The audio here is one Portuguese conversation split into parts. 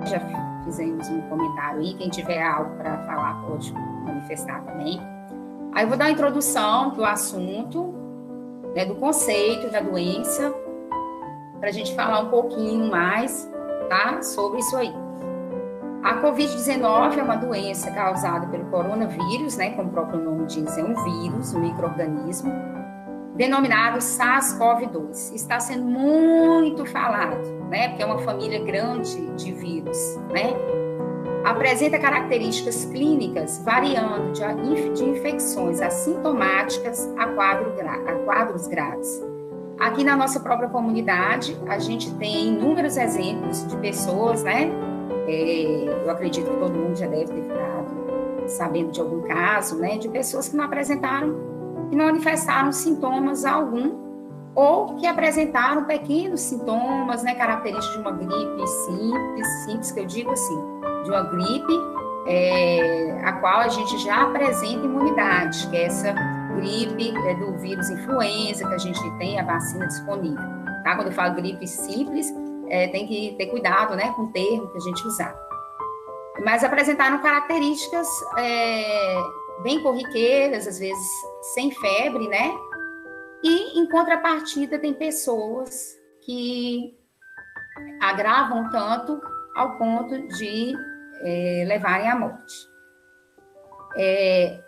já fizemos um comentário aí, quem tiver algo para falar pode manifestar também. Aí eu vou dar uma introdução do assunto, né, do conceito da doença, para a gente falar um pouquinho mais, tá, sobre isso aí. A Covid-19 é uma doença causada pelo coronavírus, né, como o próprio nome diz, é um vírus, um micro-organismo, denominado SARS-CoV-2. Está sendo muito falado, né, porque é uma família grande de vírus, né. Apresenta características clínicas variando de infecções assintomáticas a quadros graves. Aqui na nossa própria comunidade, a gente tem inúmeros exemplos de pessoas, né, eu acredito que todo mundo já deve ter ficado sabendo de algum caso, né, de pessoas que não manifestaram sintomas algum, ou que apresentaram pequenos sintomas, né, características de uma gripe simples, que eu digo assim, de uma gripe a qual a gente já apresenta imunidade, que é essa gripe do vírus influenza, que a gente tem a vacina disponível, tá? Quando eu falo gripe simples, tem que ter cuidado, né, com o termo que a gente usar. Mas apresentaram características bem corriqueiras, às vezes sem febre, né? E, em contrapartida, tem pessoas que agravam tanto ao ponto de levarem à morte.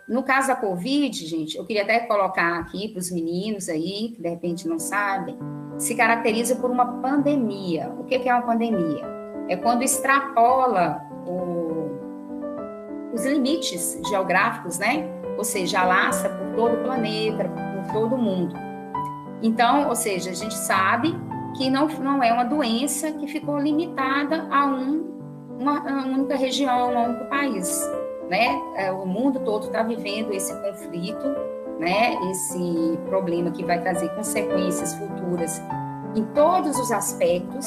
No caso da Covid, gente, eu queria até colocar aqui para os meninos aí, que de repente não sabem, se caracteriza por uma pandemia. O que é uma pandemia? É quando extrapola os limites geográficos, né? Ou seja, alastra por todo o planeta, por todo o mundo. Então, ou seja, a gente sabe que não é uma doença que ficou limitada a uma única região, a um único país, né? O mundo todo está vivendo esse conflito, né? Esse problema que vai trazer consequências futuras em todos os aspectos,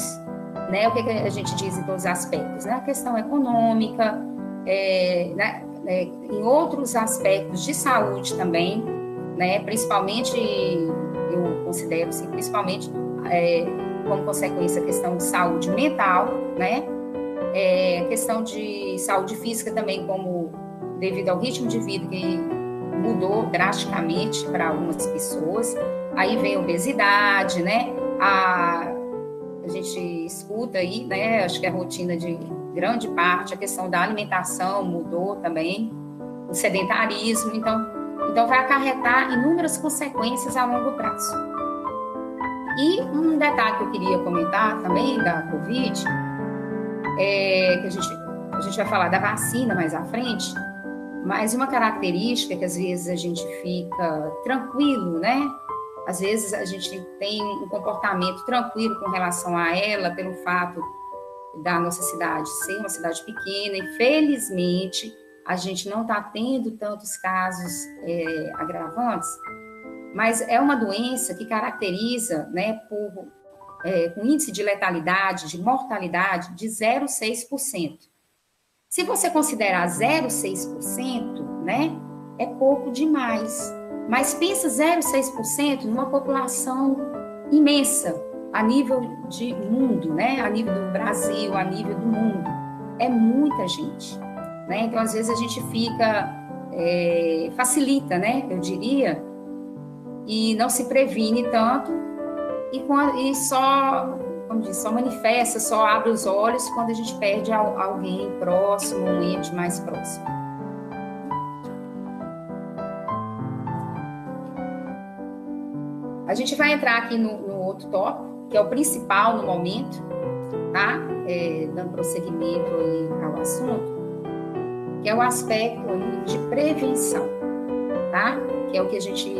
né? O que a gente diz em todos os aspectos, né? A questão econômica, né? Em outros aspectos de saúde também, né? Principalmente, eu considero assim, principalmente como consequência a questão de saúde mental, né? Questão de saúde física também, como devido ao ritmo de vida que mudou drasticamente para algumas pessoas. Aí vem a obesidade, né? A gente escuta aí, né? Acho que a rotina de grande parte, a questão da alimentação mudou também, o sedentarismo, então vai acarretar inúmeras consequências a longo prazo. E um detalhe que eu queria comentar também da Covid, que a gente vai falar da vacina mais à frente, mas uma característica que às vezes a gente fica tranquilo, né? Às vezes a gente tem um comportamento tranquilo com relação a ela, pelo fato da nossa cidade ser uma cidade pequena, infelizmente a gente não está tendo tantos casos agravantes, mas é uma doença que caracteriza, né, com índice de letalidade, de mortalidade de 0,6%. Se você considerar 0,6%, né, é pouco demais, mas pensa 0,6% numa população imensa, a nível de mundo, né? A nível do Brasil, a nível do mundo. É muita gente, né? Então, às vezes, a gente fica... facilita, né? Eu diria, e não se previne tanto, e só, como diz, só manifesta, só abre os olhos quando a gente perde alguém próximo, um ente mais próximo. A gente vai entrar aqui no outro tópico, que é o principal no momento, tá? Dando prosseguimento aí ao assunto, que é o aspecto aí de prevenção, tá? Que é o que a gente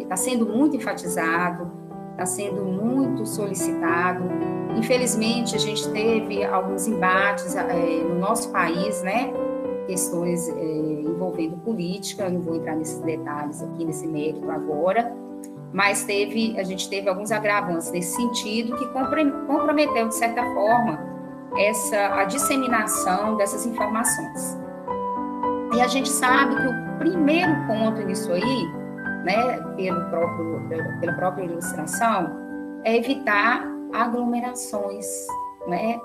está sendo muito enfatizado, está sendo muito solicitado. Infelizmente, a gente teve alguns embates no nosso país, né? Questões envolvendo política, não vou entrar nesses detalhes aqui, nesse mérito agora, mas a gente teve alguns agravantes nesse sentido que comprometeu, de certa forma, a disseminação dessas informações. E a gente sabe que o primeiro ponto nisso aí, né, pela própria ilustração, é evitar aglomerações, né,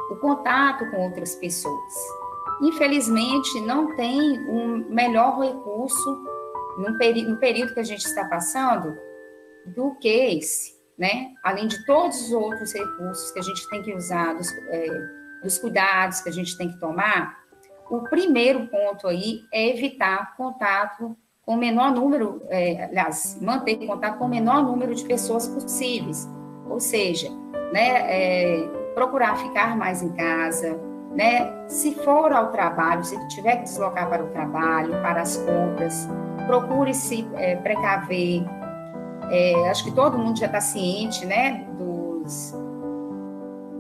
o contato com outras pessoas. Infelizmente, não tem um melhor recurso no período que a gente está passando do que esse, né? Além de todos os outros recursos que a gente tem que usar, dos cuidados que a gente tem que tomar, o primeiro ponto aí é evitar contato com o menor número, aliás, manter contato com o menor número de pessoas possíveis, ou seja, né, procurar ficar mais em casa, né? Se for ao trabalho, se tiver que deslocar para o trabalho, para as compras, procure se precaver. Acho que todo mundo já está ciente, né,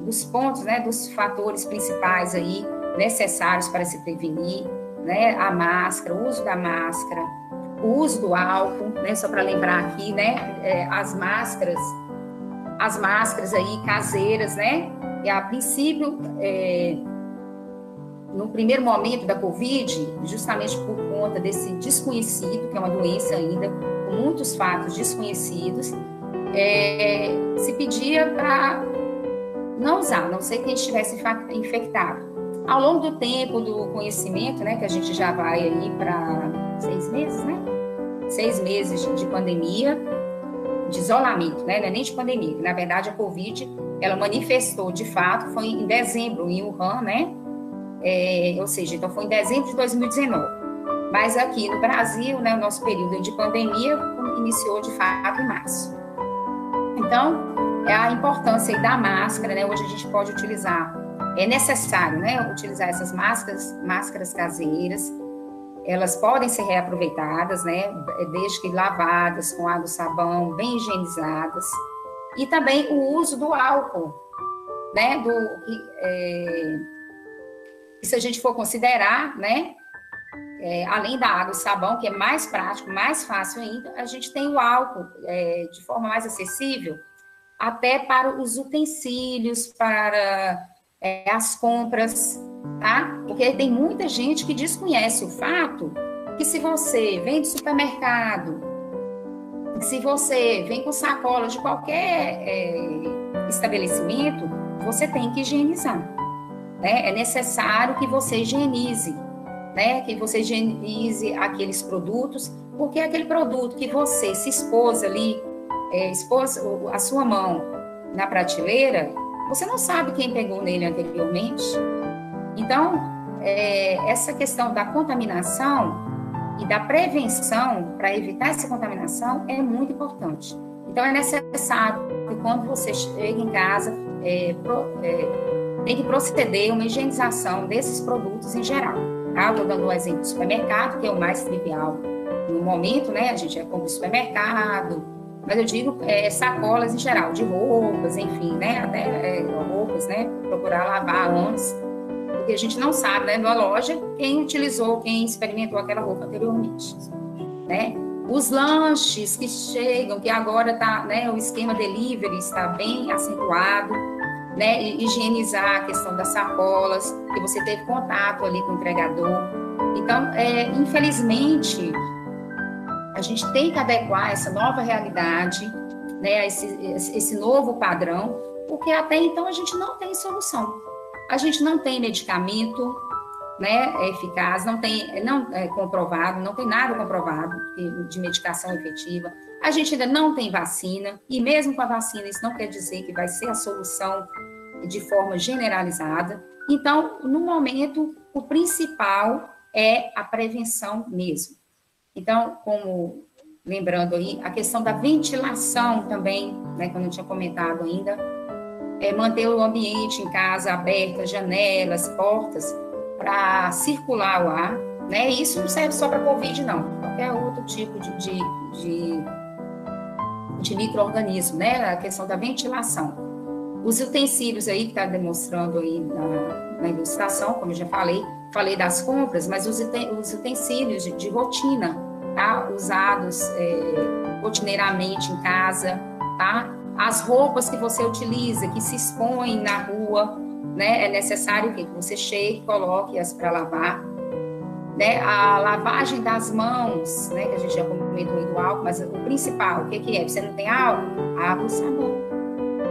dos pontos, né, dos fatores principais aí necessários para se prevenir, né? A máscara, o uso da máscara, o uso do álcool, né? Só para lembrar aqui, né, as máscaras aí caseiras, né? E a princípio, no primeiro momento da Covid, justamente por conta desse desconhecido, que é uma doença ainda com muitos fatos desconhecidos, se pedia para não usar, a não ser que estivesse infectado. Ao longo do tempo do conhecimento, né, que a gente já vai aí para 6 meses, né? 6 meses de pandemia, de isolamento, né? Não é nem de pandemia, que na verdade a Covid, ela manifestou de fato, foi em dezembro em Wuhan, né? Ou seja, então foi em dezembro de 2019. Mas aqui no Brasil, né, o nosso período de pandemia iniciou de fato em março. Então, a importância aí da máscara, né? Hoje a gente pode utilizar, é necessário, né, utilizar essas máscaras caseiras. Elas podem ser reaproveitadas, né, desde que lavadas com água e sabão, bem higienizadas. E também o uso do álcool, né, se a gente for considerar, né, além da água e sabão, que é mais prático, mais fácil ainda, a gente tem o álcool de forma mais acessível, até para os utensílios, para as compras, tá? Porque tem muita gente que desconhece o fato que se você vem do supermercado, se você vem com sacola de qualquer estabelecimento, você tem que higienizar, né? É necessário que você higienize, né? Que você higienize aqueles produtos, porque aquele produto que você se expôs ali, expôs a sua mão na prateleira, você não sabe quem pegou nele anteriormente. Então, essa questão da contaminação e da prevenção para evitar essa contaminação é muito importante. Então, é necessário que quando você chega em casa, tem que proceder uma higienização desses produtos em geral. Tá? Estou dando um exemplo do supermercado, que é o mais trivial no momento, né? A gente compra no supermercado, mas eu digo sacolas em geral, de roupas, enfim, né? Até roupas, né? Procurar lavar antes, porque a gente não sabe, né? Na loja, quem utilizou, quem experimentou aquela roupa anteriormente, né? Os lanches que chegam, que agora tá, né? O esquema delivery está bem acentuado, né? Higienizar a questão das sacolas, que você teve contato ali com o entregador. Então, infelizmente, a gente tem que adequar essa nova realidade, né, a esse novo padrão, porque até então a gente não tem solução. A gente não tem medicamento, né, eficaz, não é comprovado, não tem nada comprovado de medicação efetiva. A gente ainda não tem vacina, e mesmo com a vacina, isso não quer dizer que vai ser a solução de forma generalizada. Então, no momento, o principal é a prevenção mesmo. Então, como lembrando aí, a questão da ventilação também, né, que eu não tinha comentado ainda, manter o ambiente em casa aberto, janelas, portas, para circular o ar, né? Isso não serve só para Covid, não. Qualquer outro tipo de micro-organismo, né? A questão da ventilação. Os utensílios aí que está demonstrando aí na ilustração, como eu já falei das compras, mas os utensílios de rotina, tá? Usados rotineiramente em casa, tá? As roupas que você utiliza, que se expõem na rua, né? É necessário que você chegue e coloque-as para lavar, né? A lavagem das mãos, né? Que a gente já comentou aí do álcool, mas o principal, o que é? Você não tem álcool? Água e sabão,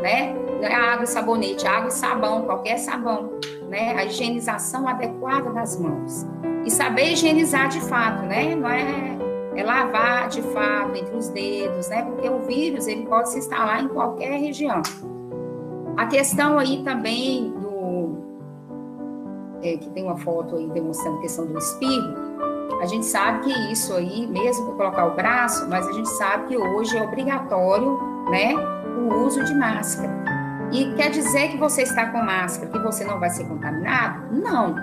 né? não é água e sabonete, água e sabão, qualquer sabão, né? A higienização adequada das mãos. E saber higienizar de fato, né? Não é lavar de fato entre os dedos, né? Porque o vírus, ele pode se instalar em qualquer região. A questão aí também que tem uma foto aí demonstrando a questão do espirro, a gente sabe que isso aí, mesmo para colocar o braço, mas a gente sabe que hoje é obrigatório, né, o uso de máscara. E quer dizer que você está com máscara, que você não vai ser contaminado? Não.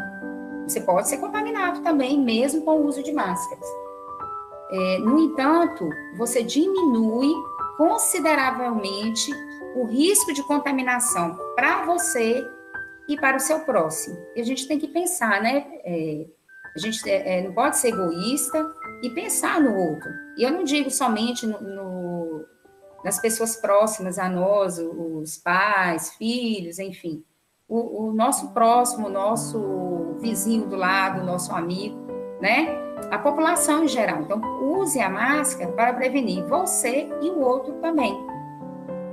Você pode ser contaminado também, mesmo com o uso de máscaras. No entanto, você diminui consideravelmente o risco de contaminação para você e para o seu próximo. E a gente tem que pensar, né? A gente não pode ser egoísta e pensar no outro. E eu não digo somente nas pessoas próximas a nós, os pais, filhos, enfim. O nosso próximo, o nosso vizinho do lado, o nosso amigo, né? A população em geral. Então, use a máscara para prevenir você e o outro também.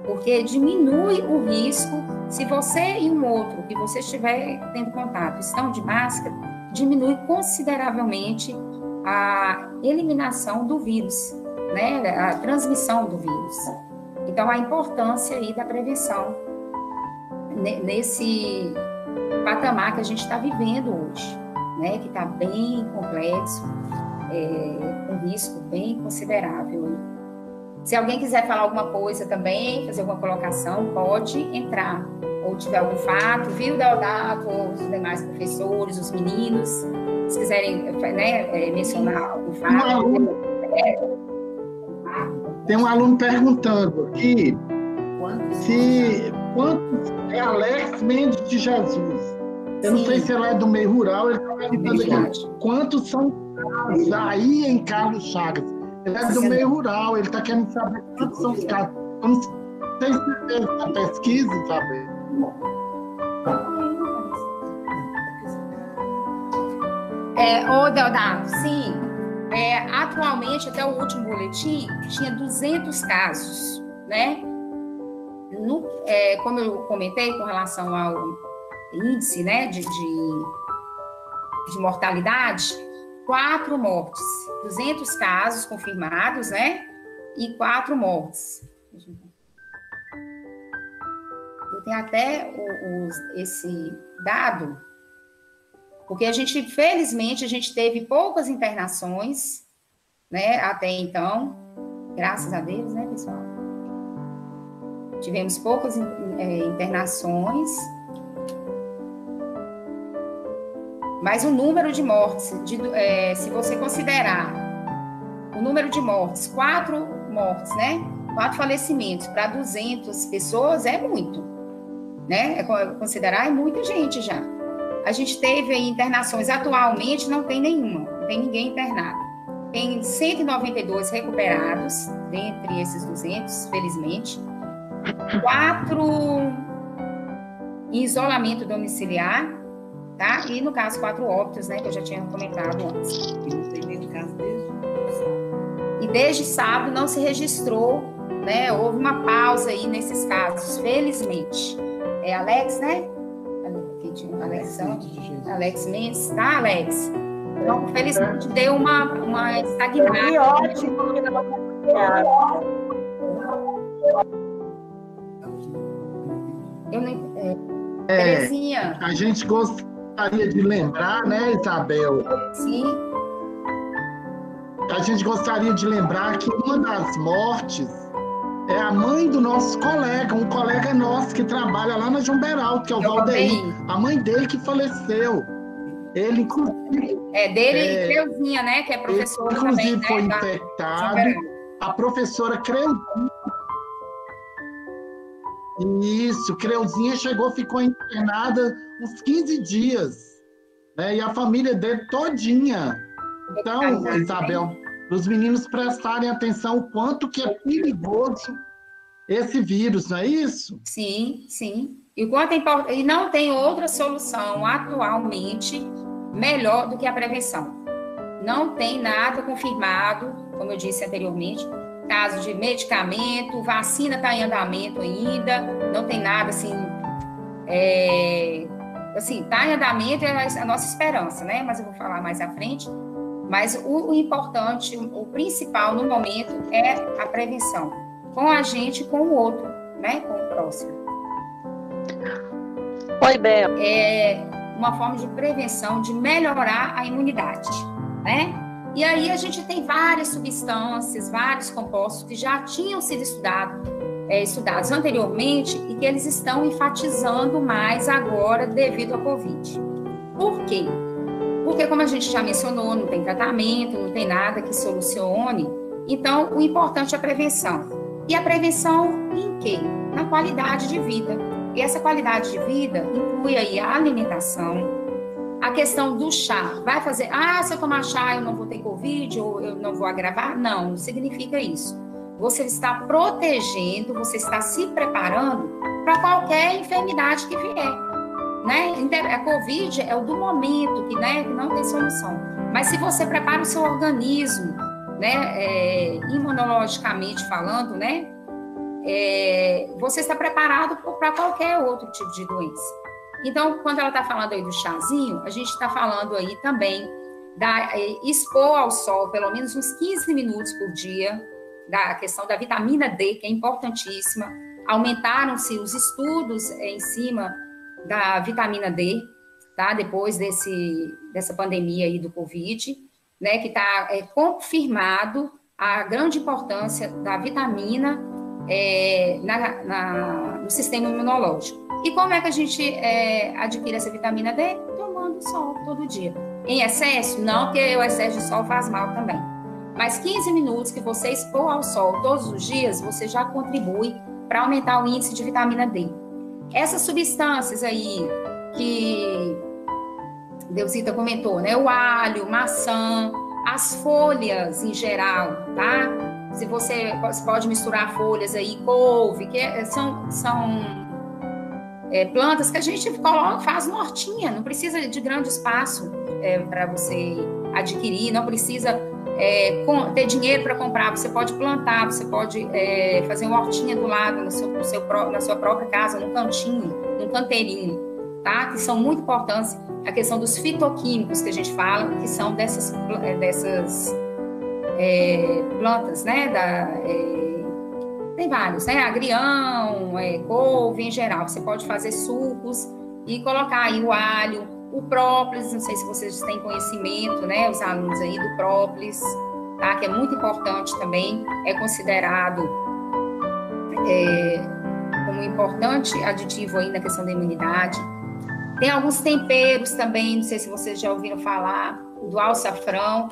Porque diminui o risco, se você e um outro que você estiver tendo contato estão de máscara, diminui consideravelmente a eliminação do vírus, né? A transmissão do vírus. Então, a importância aí da prevenção nesse patamar que a gente está vivendo hoje, né? Que está bem complexo, com risco bem considerável. Se alguém quiser falar alguma coisa também, fazer alguma colocação, pode entrar. Ou tiver algum fato, viu, Deodato, ou os demais professores, os meninos, se quiserem, né, mencionar algum fato. Tem um aluno perguntando aqui quantos é Alex Mendes de Jesus. Eu não sei se ela é do meio rural, ele está perguntando aqui. Quantos são casos aí em Carlos Chagas? Ele é do meio rural, ele está querendo saber quantos são os casos. Eu não sei se é essa pesquisa, sabe? Ô, Deodato, sim. Atualmente, até o último boletim, tinha 200 casos, né? Como eu comentei com relação ao índice, né, de mortalidade, 4 mortes, 200 casos confirmados, né, e 4 mortes. Eu tenho até esse dado, porque felizmente, a gente teve poucas internações, né, até então, graças a Deus, né, pessoal? Tivemos poucas internações, mas o número de mortes, se você considerar o número de mortes, 4 mortes, né? 4 falecimentos para 200 pessoas é muito, né? Considerar é muita gente já. A gente teve internações, atualmente não tem nenhuma, não tem ninguém internado. Tem 192 recuperados, dentre esses 200, felizmente. 4 em isolamento domiciliar, tá? E, no caso, 4 óbitos, né? Que eu já tinha comentado antes. E não tem nenhum caso desde sábado. E desde sábado não se registrou, né? Houve uma pausa aí nesses casos, felizmente. Alex, né? Alex Mendes, tá, Alex? Então, felizmente, deu uma estagnada. Que ótimo que não Terezinha. A gente gostaria de lembrar, né, Isabel? Sim. A gente gostaria de lembrar que uma das mortes é a mãe do nosso colega, um colega nosso que trabalha lá na João Beraldo, que é o Valdeir. A mãe dele que faleceu. Ele, inclusive... dele e Creuzinha, né, que é professora também, inclusive, foi infectado. A professora Creuzinha. Isso, Creuzinha ficou internada uns 15 dias, né? E a família dele todinha. Então, Isabel, os meninos prestarem atenção o quanto que é perigoso esse vírus, não é isso? Sim, sim. E o quanto é importante, e não tem outra solução atualmente melhor do que a prevenção. Não tem nada confirmado, como eu disse anteriormente, caso de medicamento, vacina está em andamento ainda, não tem nada assim, tá em andamento, é a nossa esperança, né? Mas eu vou falar mais à frente. Mas o importante, o principal no momento é a prevenção, com a gente e com o outro, né? Com o próximo. Oi, Bel. É uma forma de prevenção, de melhorar a imunidade, né? E aí a gente tem várias substâncias, vários compostos que já tinham sido estudados anteriormente e que eles estão enfatizando mais agora devido à Covid. Por quê? Porque, como a gente já mencionou, não tem tratamento, não tem nada que solucione. Então, o importante é a prevenção. E a prevenção em quê? Na qualidade de vida. E essa qualidade de vida inclui aí a alimentação, a questão do chá. Vai fazer, se eu tomar chá eu não vou ter Covid ou eu não vou agravar? Não, não significa isso. Você está protegendo, você está se preparando para qualquer enfermidade que vier. Né? A Covid é o do momento, que, né, não tem solução. Mas se você prepara o seu organismo, né, imunologicamente falando, né, você está preparado para qualquer outro tipo de doença. Então, quando ela está falando aí do chazinho, a gente está falando aí também da expor ao sol pelo menos uns 15 minutos por dia, da questão da vitamina D, que é importantíssima. Aumentaram-se os estudos em cima da vitamina D, tá? Depois dessa pandemia aí do Covid, né? Que está confirmado a grande importância da vitamina no sistema imunológico. E como é que a gente adquire essa vitamina D? Tomando sol todo dia. Em excesso? Não, porque o excesso de sol faz mal também. Mas 15 minutos que você expor ao sol todos os dias, você já contribui para aumentar o índice de vitamina D. Essas substâncias aí que Deusita comentou, né? O alho, maçã, as folhas em geral, tá? Se você pode misturar folhas aí, couve, que são plantas que a gente faz na hortinha, não precisa de grande espaço para você adquirir, não precisa ter dinheiro para comprar, você pode plantar, você pode fazer uma hortinha do lado na sua própria casa, num cantinho, num canteirinho, tá? Que são muito importantes. A questão dos fitoquímicos que a gente fala, que são dessas plantas, né? Tem vários, né? Agrião, couve em geral. Você pode fazer sucos e colocar aí o alho, o própolis, não sei se vocês têm conhecimento, né? Os alunos aí do própolis, tá? Que é muito importante também, é considerado como importante aditivo aí na questão da imunidade. Tem alguns temperos também, não sei se vocês já ouviram falar, do alçafrão,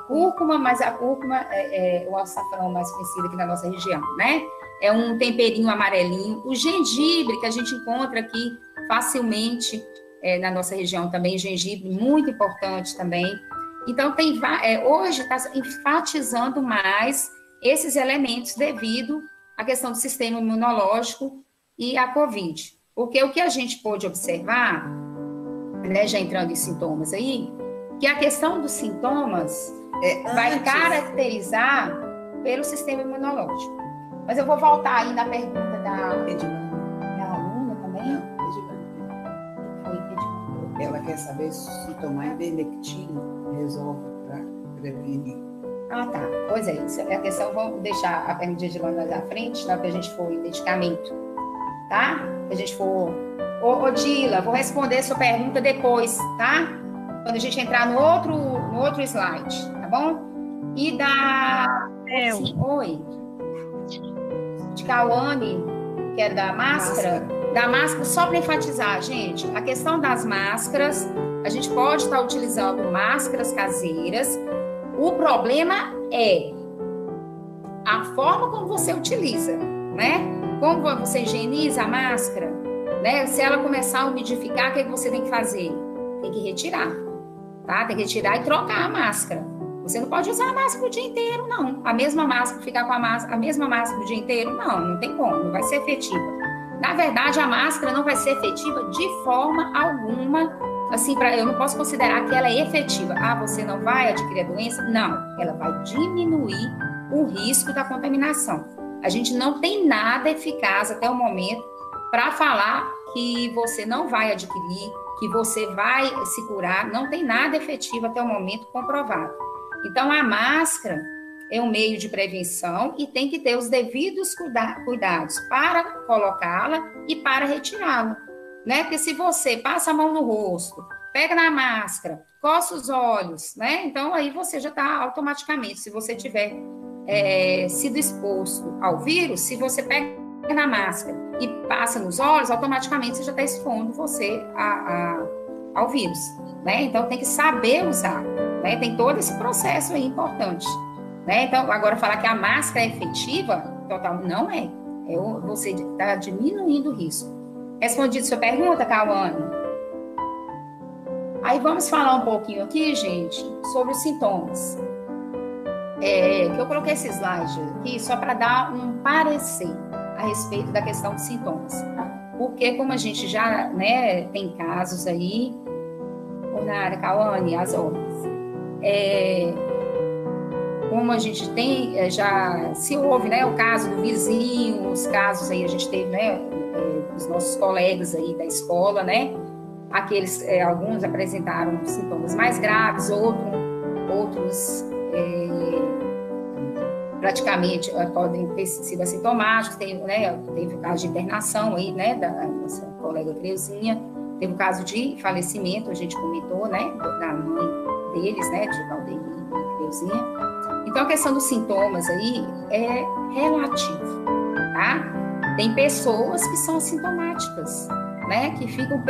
cúrcuma, mas a cúrcuma é o alçafrão mais conhecido aqui na nossa região, né? É um temperinho amarelinho. O gengibre, que a gente encontra aqui facilmente na nossa região também, gengibre, muito importante também. Então, hoje está enfatizando mais esses elementos devido à questão do sistema imunológico e à Covid. Porque o que a gente pôde observar, né, já entrando em sintomas aí, que a questão dos sintomas vai caracterizar pelo sistema imunológico. Mas eu vou voltar aí na pergunta da aluna também. Ela quer saber se tomar ivermectina resolve para prevenir. Ah, tá. Pois é, isso é a questão. Vamos deixar a pergunta de Edilane mais à frente, na hora que a gente for em medicamento. Tá? Que a gente for... Ô, Dila, vou responder a sua pergunta depois, tá? Quando a gente entrar no outro slide, tá bom? E da... Sim, oi. De Cauane, que é da máscara. Da máscara, só para enfatizar, gente, a questão das máscaras, a gente pode estar utilizando máscaras caseiras. O problema é a forma como você utiliza, né? Como você higieniza a máscara, né? Se ela começar a umidificar, o que você tem que fazer? Tem que retirar, tá? Tem que retirar e trocar a máscara. Você não pode usar a máscara o dia inteiro, não. A mesma máscara, ficar com a mesma máscara o dia inteiro, não tem como, não vai ser efetiva. Na verdade, a máscara não vai ser efetiva de forma alguma, assim, eu não posso considerar que ela é efetiva. Você não vai adquirir a doença? Não, ela vai diminuir o risco da contaminação. A gente não tem nada eficaz até o momento para falar que você não vai adquirir, que você vai se curar, não tem nada efetivo até o momento comprovado. Então, a máscara é um meio de prevenção e tem que ter os devidos cuidados para colocá-la e para retirá-la, né? Porque se você passa a mão no rosto, pega na máscara, coça os olhos, né? Então, aí você já está automaticamente, se você tiver sido exposto ao vírus, se você pega na máscara e passa nos olhos, automaticamente você já está expondo você ao vírus, né? Então, tem que saber usar, né? Tem todo esse processo aí importante, né? Então, agora falar que a máscara é efetiva, total, não é. Você está diminuindo o risco. Respondido sua pergunta, Cauane? Aí vamos falar um pouquinho aqui, gente, sobre os sintomas. Que eu coloquei esse slide aqui só para dar um parecer a respeito da questão dos sintomas. Porque como a gente já, né, tem casos aí, Nara, Cauane, as obras, como a gente tem, já se houve, né, o caso do vizinho, os casos aí a gente teve, né, os nossos colegas aí da escola, né, aqueles, alguns apresentaram sintomas mais graves, outros praticamente podem ter sido assintomáticos, teve o caso de internação aí, né, da nossa colega Creuzinha, teve o caso de falecimento, a gente comentou, né, da mãe deles, né, de Valdemir e Creuzinha. Então, a questão dos sintomas aí é relativo, tá? Tem pessoas que são assintomáticas, né, que ficam,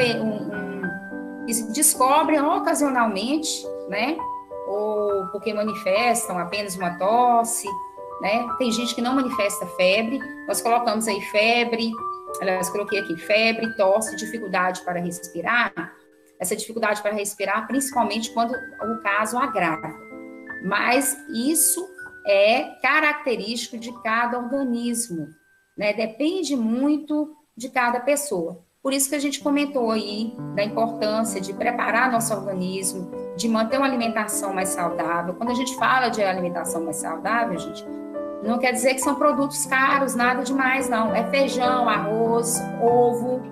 que se descobrem ocasionalmente, né, ou porque manifestam apenas uma tosse, né? Tem gente que não manifesta febre, nós colocamos aí febre, aliás, coloquei aqui febre, tosse, dificuldade para respirar. Essa dificuldade para respirar, principalmente quando o caso agrava. Mas isso é característico de cada organismo, né? Depende muito de cada pessoa. Por isso que a gente comentou aí da importância de preparar nosso organismo, de manter uma alimentação mais saudável. Quando a gente fala de alimentação mais saudável, gente, não quer dizer que são produtos caros, nada demais, não. É feijão, arroz, ovo,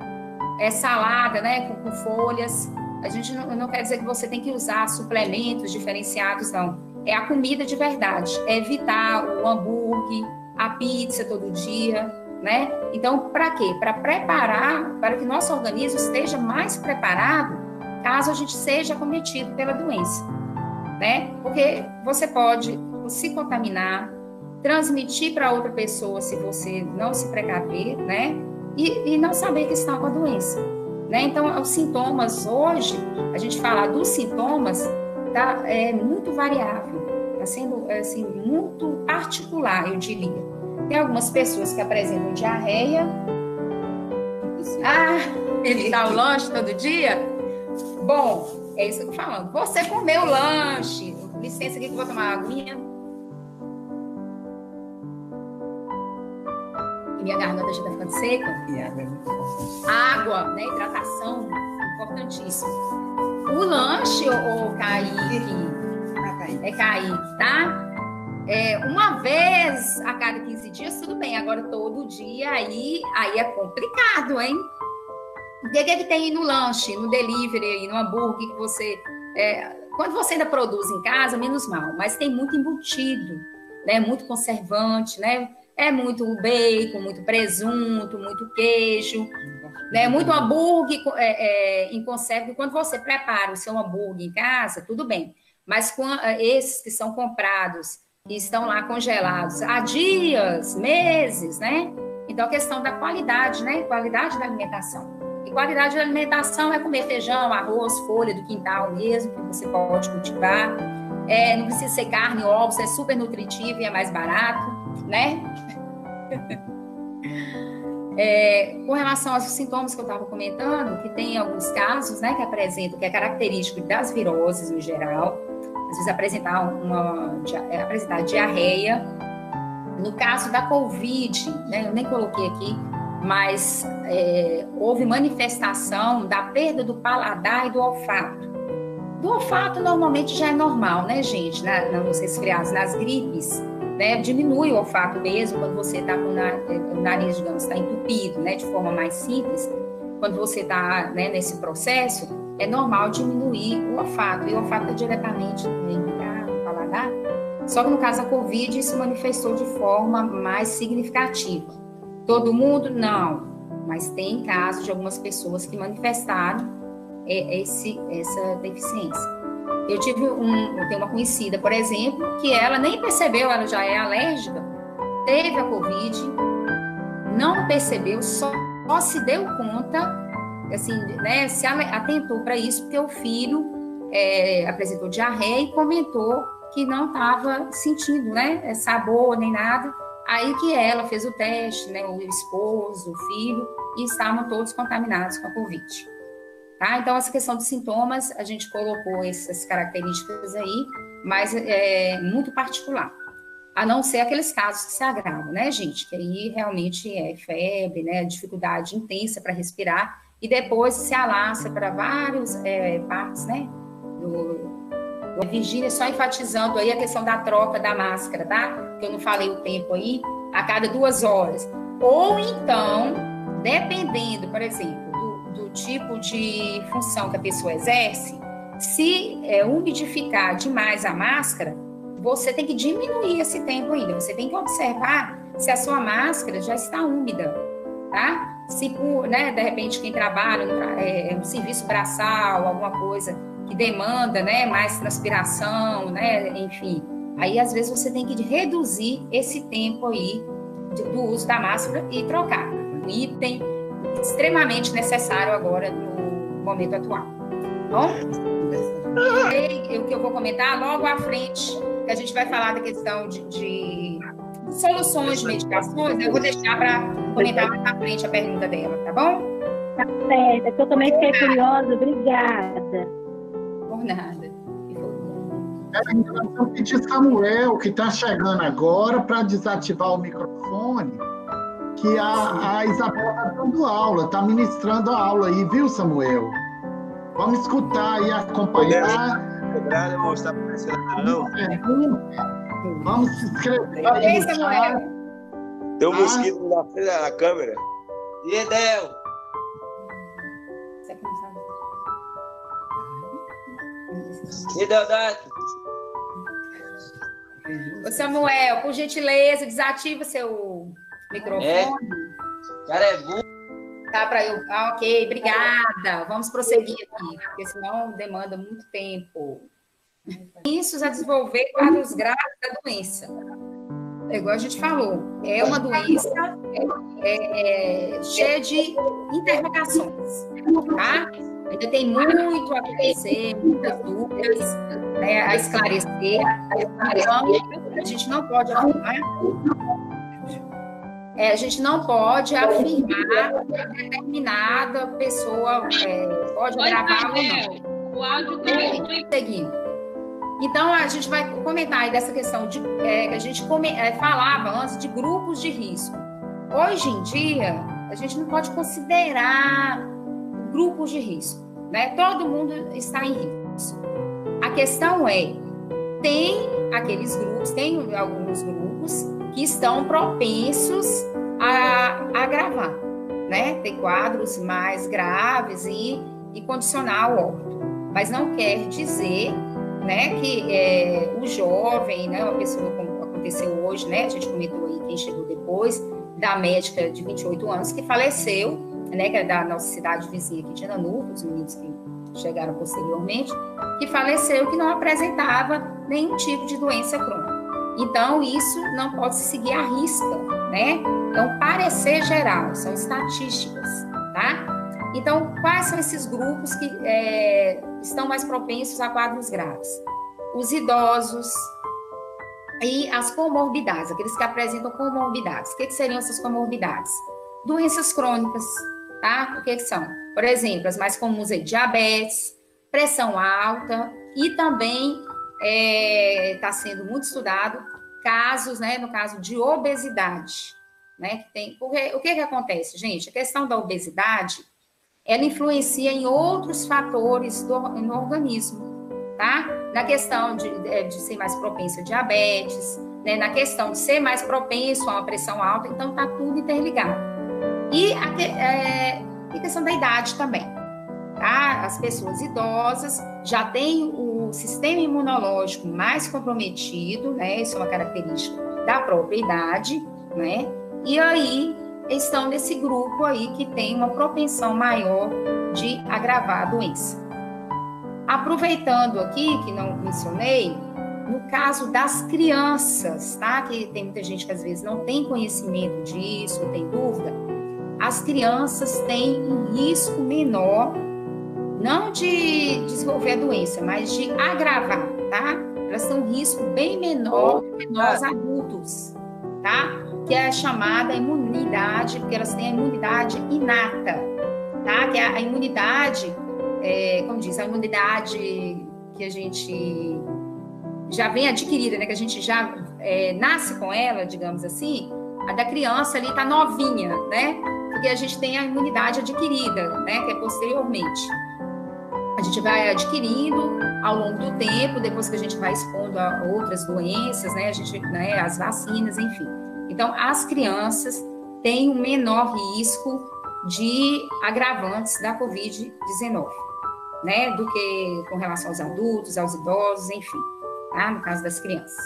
salada, né, com folhas. A gente não quer dizer que você tem que usar suplementos diferenciados, não. É a comida de verdade. É evitar o hambúrguer, a pizza todo dia, né? Então, para quê? Para preparar, para que nosso organismo esteja mais preparado caso a gente seja acometido pela doença, né? Porque você pode se contaminar, transmitir para outra pessoa se você não se precaver, né? E não saber que está com a doença, né? Então, os sintomas, hoje, a gente falar dos sintomas, é muito variável, está sendo, assim, muito particular, eu diria. Tem algumas pessoas que apresentam diarreia. Evitar o lanche todo dia? Bom, é isso que eu tô falando. Você comeu o lanche. Licença aqui que eu vou tomar uma aguinha. E minha garganta já tá ficando seca. E água é muito importante. Água, né? Hidratação, importantíssimo. O lanche, ô Kaique, é Kaique, tá? Uma vez a cada 15 dias, tudo bem. Agora, todo dia, aí é complicado, hein? O que que tem aí no lanche, no delivery, aí, no hambúrguer que você... quando você ainda produz em casa, menos mal. Mas tem muito embutido, né? Muito conservante, né? É muito bacon, muito presunto, muito queijo, né? Muito hambúrguer em conserva. Quando você prepara o seu hambúrguer em casa, tudo bem. Mas com esses que são comprados e estão lá congelados há dias, meses, né? Então, a questão da qualidade, né? Qualidade da alimentação. E qualidade da alimentação é comer feijão, arroz, folha do quintal mesmo, que você pode cultivar. Não precisa ser carne, ovos, é super nutritivo e é mais barato, né? Com relação aos sintomas que eu estava comentando, que tem alguns casos, né, que apresentam, que é característico das viroses no geral, às vezes apresentar diarreia. No caso da Covid, né, eu nem coloquei aqui, mas houve manifestação da perda do paladar e do olfato. Do olfato normalmente já é normal, né, gente? Nos resfriados, nas gripes, né, diminui o olfato mesmo, quando você está com o nariz, digamos, está entupido, né, de forma mais simples, quando você está, né, nesse processo, é normal diminuir o olfato, e o olfato é diretamente no paladar. Só que no caso da Covid, isso manifestou de forma mais significativa. Todo mundo? Não, mas tem casos de algumas pessoas que manifestaram essa deficiência. Eu tenho uma conhecida, por exemplo, que ela nem percebeu, ela já é alérgica, teve a Covid, não percebeu, só se deu conta, assim, né, se atentou para isso, porque o filho apresentou diarreia e comentou que não estava sentindo, né, sabor nem nada. Aí que ela fez o teste, né, o esposo, o filho, e estavam todos contaminados com a Covid. Tá? Então, essa questão dos sintomas, a gente colocou essas características aí, mas é muito particular. A não ser aqueles casos que se agravam, né, gente? Que aí realmente é febre, né, dificuldade intensa para respirar, e depois se alastra para várias partes, né, Virgínia, só enfatizando aí a questão da troca da máscara, tá? Que eu não falei o tempo aí, a cada 2 horas. Ou então, dependendo, por exemplo, do tipo de função que a pessoa exerce, se umidificar demais a máscara, você tem que diminuir esse tempo ainda. Você tem que observar se a sua máscara já está úmida, tá? Se, né, de repente, quem trabalha um serviço braçal, alguma coisa que demanda, né, mais transpiração, né, enfim. Aí, às vezes, você tem que reduzir esse tempo aí do uso da máscara e trocar. Um item extremamente necessário agora no momento atual. Bom? O que eu vou comentar logo à frente, que a gente vai falar da questão de soluções de medicações, eu vou deixar para comentar mais à frente a pergunta dela, tá bom? Tá certo, que eu também fiquei curiosa, obrigada. Por nada. Nós vamos pedir Samuel, que está chegando agora, para desativar o microfone, que a Isabela está dando aula, está ministrando a aula aí, viu, Samuel? Vamos escutar e acompanhar. Mostrar para não. Vamos se inscrever. Ei, Samuel. Tem um mosquito na frente da câmera. E Edel? E Deodato? Ô, Samuel, por gentileza, desativa seu microfone. Cara, é burro. Tá, para eu. Ah, ok, obrigada. Vamos prosseguir aqui, porque senão demanda muito tempo. Isso a desenvolver quadros graves da doença. Igual a gente falou, é uma doença cheia de interrogações, tá? Ainda tem muito a acontecer, muitas dúvidas, né, a esclarecer. Então, a gente não pode afirmar. A gente não pode afirmar que determinada pessoa pode gravar ou não. O áudio seguindo. Então, a gente vai comentar aí dessa questão de que a gente falava antes de grupos de risco. Hoje em dia, a gente não pode considerar grupos de risco, né? Todo mundo está em risco. A questão tem aqueles grupos, tem alguns grupos que estão propensos a agravar, né? Tem quadros mais graves e condicionar o óbito. Mas não quer dizer, né, que o jovem, né, uma pessoa como aconteceu hoje, né? A gente comentou aí quem chegou depois, da médica de 28 anos que faleceu, né, que é da nossa cidade vizinha aqui de Nanuco, os meninos que chegaram posteriormente, que faleceu, que não apresentava nenhum tipo de doença crônica. Então, isso não pode se seguir à risca, né? É um parecer geral, são estatísticas, tá? Então, quais são esses grupos que estão mais propensos a quadros graves? Os idosos e as comorbidades, aqueles que apresentam comorbidades. O que seriam essas comorbidades? Doenças crônicas, tá? O que são? Por exemplo, as mais comuns é diabetes, pressão alta e também está sendo muito estudado casos, né, no caso de obesidade, né, que tem, porque o que acontece, gente? A questão da obesidade, ela influencia em outros fatores no organismo, tá? Na questão de ser mais propenso a diabetes, né? Na questão de ser mais propenso a uma pressão alta, então tá tudo interligado. E a questão da idade também, tá? As pessoas idosas já têm o sistema imunológico mais comprometido, né? Isso é uma característica da própria idade, né? E aí estão nesse grupo aí que tem uma propensão maior de agravar a doença. Aproveitando aqui, que não mencionei, no caso das crianças, tá? Que tem muita gente que às vezes não tem conhecimento disso, ou tem dúvida, as crianças têm um risco menor, não de desenvolver a doença, mas de agravar, tá? Elas têm um risco bem menor do que nós adultos, tá? Que é a chamada imunidade, porque elas têm a imunidade inata, tá? Que é a imunidade, como diz, a imunidade que a gente já vem adquirida, né? Que a gente já nasce com ela, digamos assim. A da criança ali tá novinha, né? Porque a gente tem a imunidade adquirida, né? Que é posteriormente. A gente vai adquirindo ao longo do tempo, depois que a gente vai expondo a outras doenças, né? A gente, né? As vacinas, enfim. Então, as crianças têm um menor risco de agravantes da Covid-19, né? Do que com relação aos adultos, aos idosos, enfim, tá? No caso das crianças.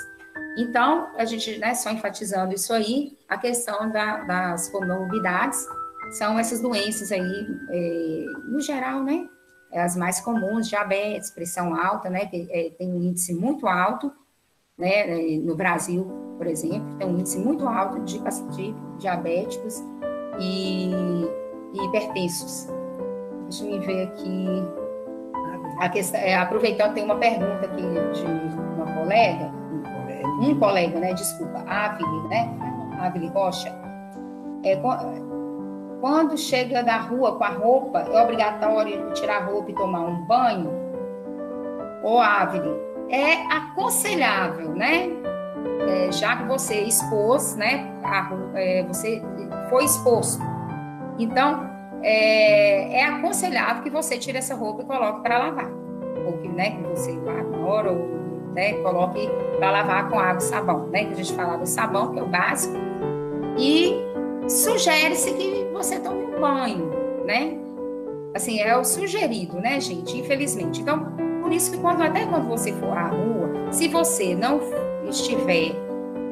Então, a gente, né, só enfatizando isso aí, a questão das comorbidades, são essas doenças aí, no geral, né? As mais comuns, diabetes, pressão alta, né? Tem um índice muito alto, né? No Brasil, por exemplo, tem um índice muito alto de diabéticos e hipertensos. Deixa eu ver aqui. A questão, aproveitando, tem uma pergunta aqui de uma colega, um colega, né? Desculpa, Ávila, né? Ávila Rocha. Quando chega da rua com a roupa, é obrigatório tirar a roupa e tomar um banho? Ô, Ávila, é aconselhável, né? Já que você expôs, né? Você foi exposto. Então, é aconselhável que você tire essa roupa e coloque para lavar. Ou que, né, que você lave na hora, ou, né, coloque para lavar com água e sabão, né? Que a gente fala do sabão, que é o básico. E sugere-se que você tome um banho, né? Assim, é o sugerido, né, gente? Infelizmente. Então, por isso que até quando você for à rua, se você não estiver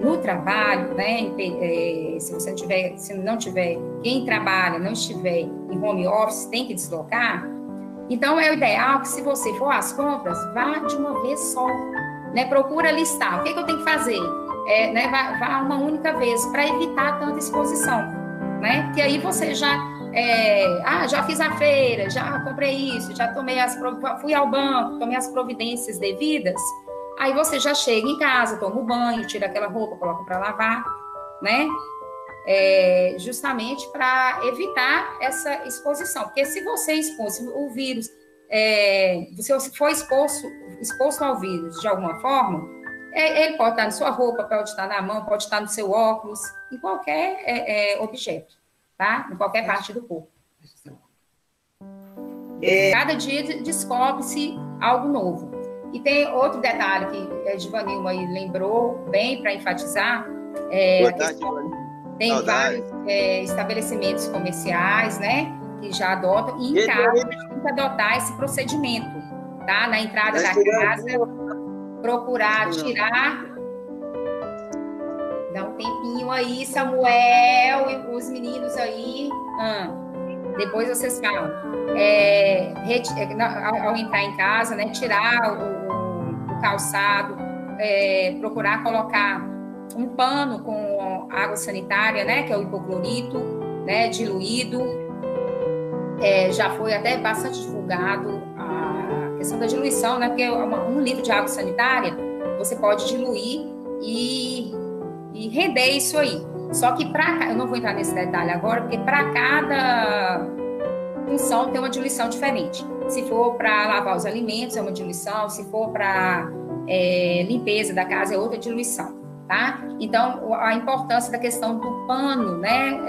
no trabalho, né, se não tiver, quem trabalha, não estiver em home office, tem que deslocar, então é o ideal que se você for às compras, vá de uma vez só, né, procura listar, o que eu tenho que fazer, né, vá uma única vez, para evitar tanta exposição, né, porque aí você já fiz a feira, já comprei isso, já fui ao banco, tomei as providências devidas. Aí você já chega em casa, toma o banho, tira aquela roupa, coloca para lavar, né? Justamente para evitar essa exposição. Porque se você expor, se o vírus, se você for exposto ao vírus de alguma forma, ele pode estar na sua roupa, pode estar na mão, pode estar no seu óculos, em qualquer objeto, tá? Em qualquer parte do corpo. Cada dia descobre-se algo novo. E tem outro detalhe que a Givanilma aí lembrou bem para enfatizar. Tem vários estabelecimentos comerciais, né, que já adotam, e em casa tem que adotar esse procedimento, tá? Na entrada da casa, procurar tirar. Dá um tempinho aí, Samuel e os meninos aí. Depois vocês falam. Ao entrar em casa, né, tirar o calçado, procurar colocar um pano com água sanitária, né, que é o hipoclorito, né, diluído. Já foi até bastante divulgado a questão da diluição, né, porque 1 litro de água sanitária você pode diluir e render isso aí. Só que eu não vou entrar nesse detalhe agora, porque para cada função tem uma diluição diferente. Se for para lavar os alimentos, é uma diluição. Se for para limpeza da casa, é outra diluição, tá? Então, a importância da questão do pano, né,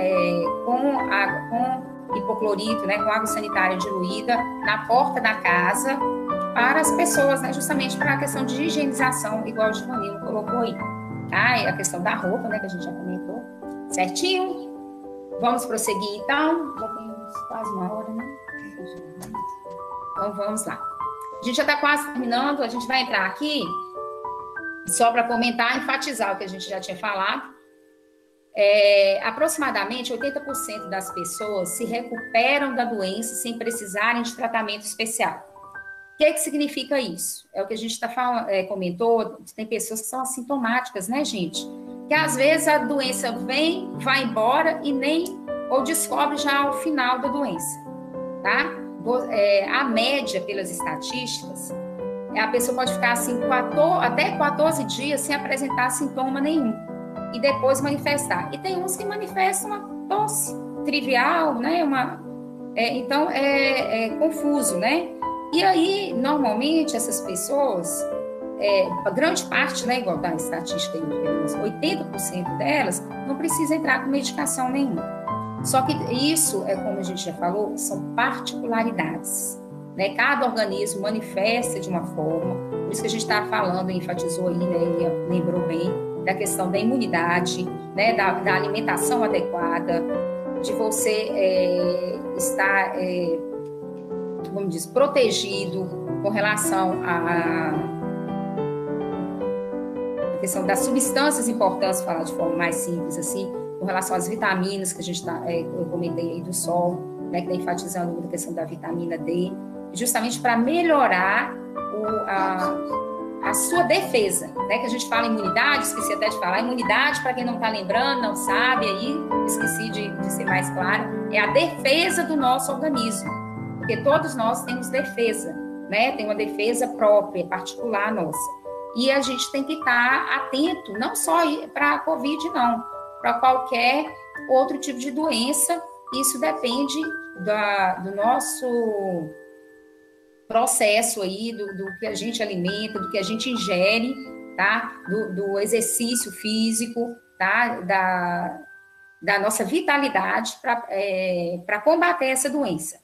com hipoclorito, né, com água sanitária diluída na porta da casa, para as pessoas, né? Justamente para a questão de higienização, igual o Givanildo colocou aí. Tá? E a questão da roupa, né? Que a gente já comentou. Certinho? Vamos prosseguir, então. Já temos quase uma hora, né? Então, vamos lá. A gente já está quase terminando. A gente vai entrar aqui só para comentar, enfatizar o que a gente já tinha falado. Aproximadamente 80% das pessoas se recuperam da doença sem precisarem de tratamento especial. O que significa isso? É o que a gente comentou, tem pessoas que são assintomáticas, né, gente? Que às vezes a doença vem, vai embora e ou descobre já ao final da doença, tá? A média, pelas estatísticas, a pessoa pode ficar assim até 14 dias sem apresentar sintoma nenhum e depois manifestar. E tem uns que manifestam uma tosse trivial, né? Então, é confuso, né? E aí, normalmente, essas pessoas, a grande parte, né, igual da estatística, 80% delas não precisa entrar com medicação nenhuma. Só que isso, como a gente já falou, são particularidades, né? Cada organismo manifesta de uma forma, por isso que a gente está falando, enfatizou aí, né, e lembrou bem, da questão da imunidade, né, da alimentação adequada, de você estar, vamos dizer, protegido com relação à questão das substâncias importantes, falar de forma mais simples assim, com relação às vitaminas que a gente eu comentei aí do sol, né, que está enfatizando muito a questão da vitamina D, justamente para melhorar a sua defesa, né, que a gente fala imunidade, esqueci até de falar, imunidade, para quem não está lembrando, não sabe aí, esqueci de ser mais claro, é a defesa do nosso organismo, porque todos nós temos defesa, né, tem uma defesa própria, particular nossa, e a gente tem que estar atento, não só para a Covid, não, para qualquer outro tipo de doença, isso depende do nosso processo aí, do que a gente alimenta, do que a gente ingere, tá? Do exercício físico, tá? Da nossa vitalidade para combater essa doença,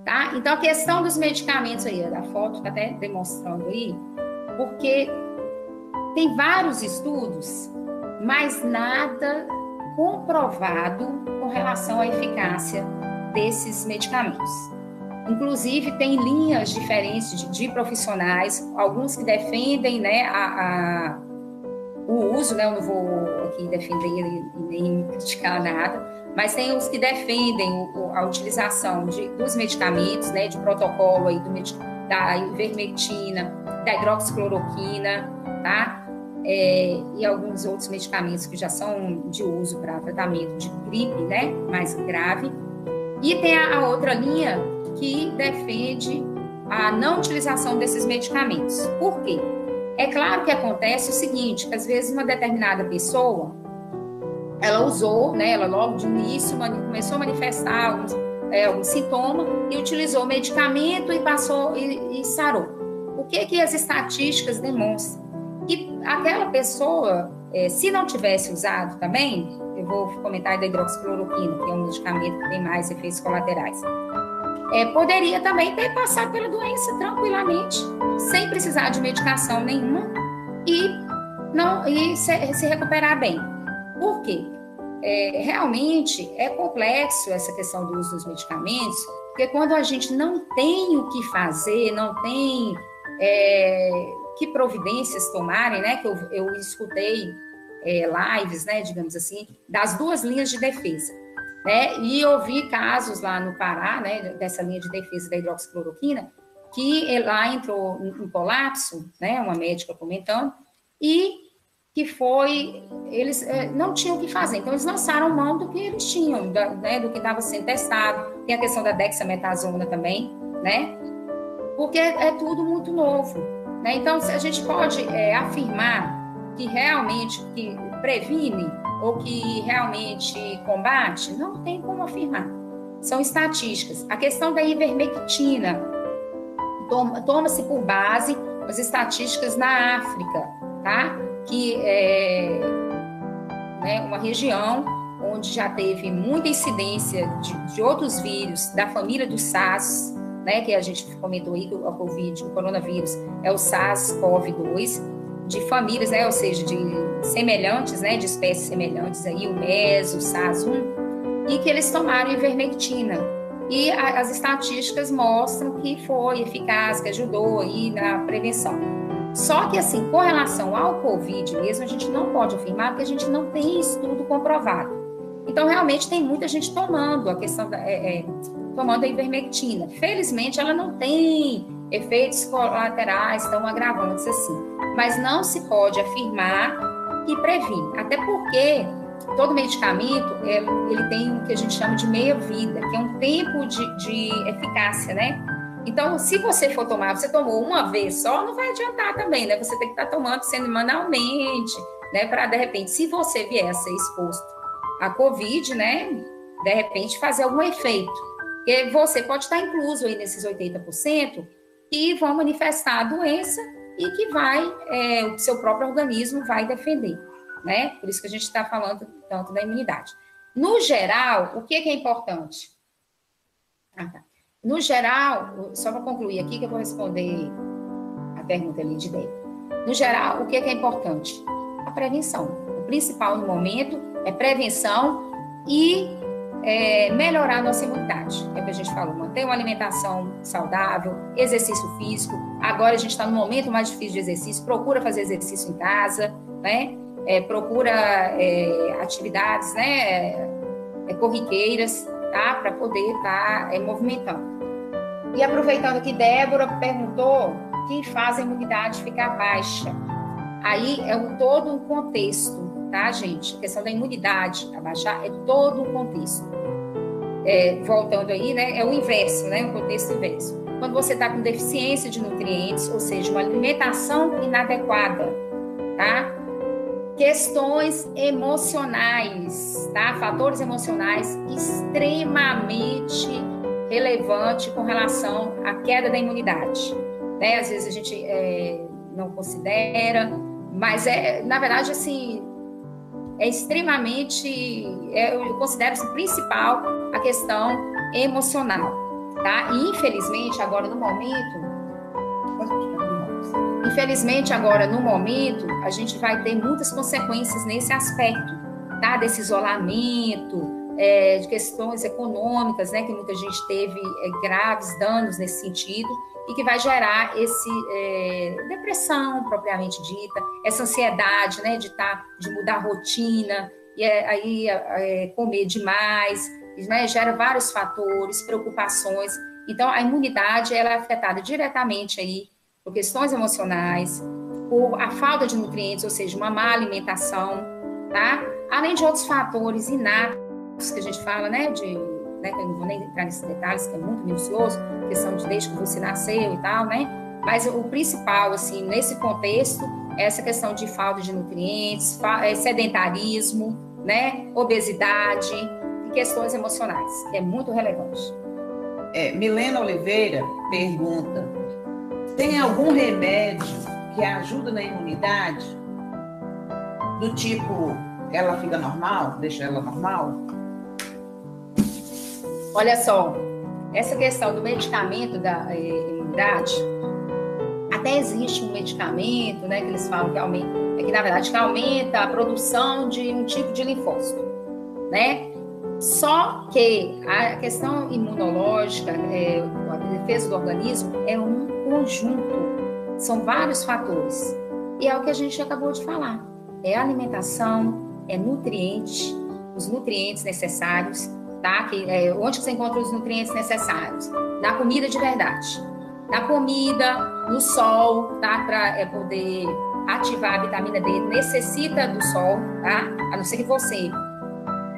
tá? Então, a questão dos medicamentos aí, a foto está até demonstrando aí, porque tem vários estudos, mas nada comprovado com relação à eficácia desses medicamentos. Inclusive, tem linhas diferentes de profissionais, alguns que defendem, né, o uso, né, eu não vou aqui defender e nem criticar nada, mas tem os que defendem a utilização dos medicamentos, né, de protocolo aí da ivermectina, da hidroxicloroquina, tá? E alguns outros medicamentos que já são de uso para tratamento de gripe, né, mais grave. E tem a outra linha que defende a não utilização desses medicamentos. Por quê? É claro que acontece o seguinte, que às vezes uma determinada pessoa, ela usou, né, ela logo de início começou a manifestar algum sintoma e utilizou o medicamento e passou e sarou. O que as estatísticas demonstram? Que aquela pessoa, se não tivesse usado também, eu vou comentar da hidroxicloroquina, que é um medicamento que tem mais efeitos colaterais, poderia também ter passado pela doença tranquilamente, sem precisar de medicação nenhuma e se recuperar bem. Por quê? Realmente é complexo essa questão do uso dos medicamentos, porque quando a gente não tem o que fazer, não tem que providências tomarem, né? Que eu escutei lives, né, digamos assim, das duas linhas de defesa, né? E eu vi casos lá no Pará, né, dessa linha de defesa da hidroxicloroquina, que lá entrou em colapso, né, uma médica comentando, e que eles não tinham o que fazer, então eles lançaram mão do que eles tinham, né, do que estava sendo testado. Tem a questão da dexametasona também, né, porque é tudo muito novo, né? Então, se a gente pode afirmar que realmente que previne ou que realmente combate, não tem como afirmar. São estatísticas. A questão da ivermectina toma-se por base as estatísticas na África, tá? Que é, né, uma região onde já teve muita incidência de outros vírus da família do SARS, né, que a gente comentou aí, que o Covid, o coronavírus, é o SARS-CoV-2, de famílias, né, ou seja, de semelhantes, né, de espécies semelhantes aí, o MES, o SARS-1, e que eles tomaram ivermectina. E as estatísticas mostram que foi eficaz, que ajudou aí na prevenção. Só que, assim, com relação ao Covid mesmo, a gente não pode afirmar, porque a gente não tem estudo comprovado. Então, realmente, tem muita gente tomando a questão tomando a ivermectina. Felizmente, ela não tem efeitos colaterais tão agravantes assim. Mas não se pode afirmar que previne. Até porque todo medicamento, ele tem o que a gente chama de meia-vida, que é um tempo de eficácia, né? Então, se você for tomar, você tomou uma vez só, não vai adiantar também, né? Você tem que estar tomando semanalmente, né? Para, de repente, se você vier a ser exposto à Covid, né? De repente, fazer algum efeito. Porque você pode estar incluso aí nesses 80% que vão manifestar a doença e que o seu próprio organismo vai defender, né? Por isso que a gente está falando tanto da imunidade. No geral, o que é importante? No geral, só para concluir aqui, que eu vou responder a pergunta ali de Débora. No geral, o que é importante? A prevenção. O principal no momento é prevenção e melhorar a nossa imunidade. É o que a gente falou, manter uma alimentação saudável, exercício físico. Agora a gente está no momento mais difícil de exercício, procura fazer exercício em casa, né? Procura atividades, né? Corriqueiras, tá? Para poder estar movimentando. E aproveitando que Débora perguntou o que faz a imunidade ficar baixa. Aí todo um contexto, tá, gente? A questão da imunidade abaixar é todo um contexto. Voltando aí, né? É o inverso, né? O contexto inverso. Quando você está com deficiência de nutrientes, ou seja, uma alimentação inadequada, tá? Questões emocionais, tá? Fatores emocionais extremamente relevantes com relação à queda da imunidade, né? Às vezes a gente não considera, mas na verdade, assim, é extremamente, eu considero assim, principal a questão emocional, tá? E infelizmente agora no momento, a gente vai ter muitas consequências nesse aspecto, tá? Desse isolamento, de questões econômicas, né? Que muita gente teve graves danos nesse sentido e que vai gerar depressão propriamente dita, essa ansiedade, né? De mudar a rotina e aí comer demais, né? Gera vários fatores, preocupações. Então, a imunidade ela é afetada diretamente aí por questões emocionais, por a falta de nutrientes, ou seja, uma má alimentação, tá? Além de outros fatores inatos que a gente fala, né? Que eu não vou nem entrar nesses detalhes, que é muito minucioso, questão de desde que você nasceu e tal, né? Mas o principal, assim, nesse contexto, é essa questão de falta de nutrientes, sedentarismo, né? Obesidade e questões emocionais, que é muito relevante. Milena Oliveira pergunta: tem algum remédio que ajuda na imunidade? Do tipo, ela fica normal, deixa ela normal? Olha só, essa questão do medicamento da imunidade, até existe um medicamento, né, que eles falam que aumenta, que na verdade que aumenta a produção de um tipo de linfócito, né? Só que a questão imunológica, a defesa do organismo é um conjunto, são vários fatores. E é o que a gente acabou de falar. É alimentação, é nutriente, os nutrientes necessários, tá? Onde você encontra os nutrientes necessários? Na comida de verdade. Na comida, no sol, tá? Para poder ativar a vitamina D, necessita do sol, tá? A não ser que você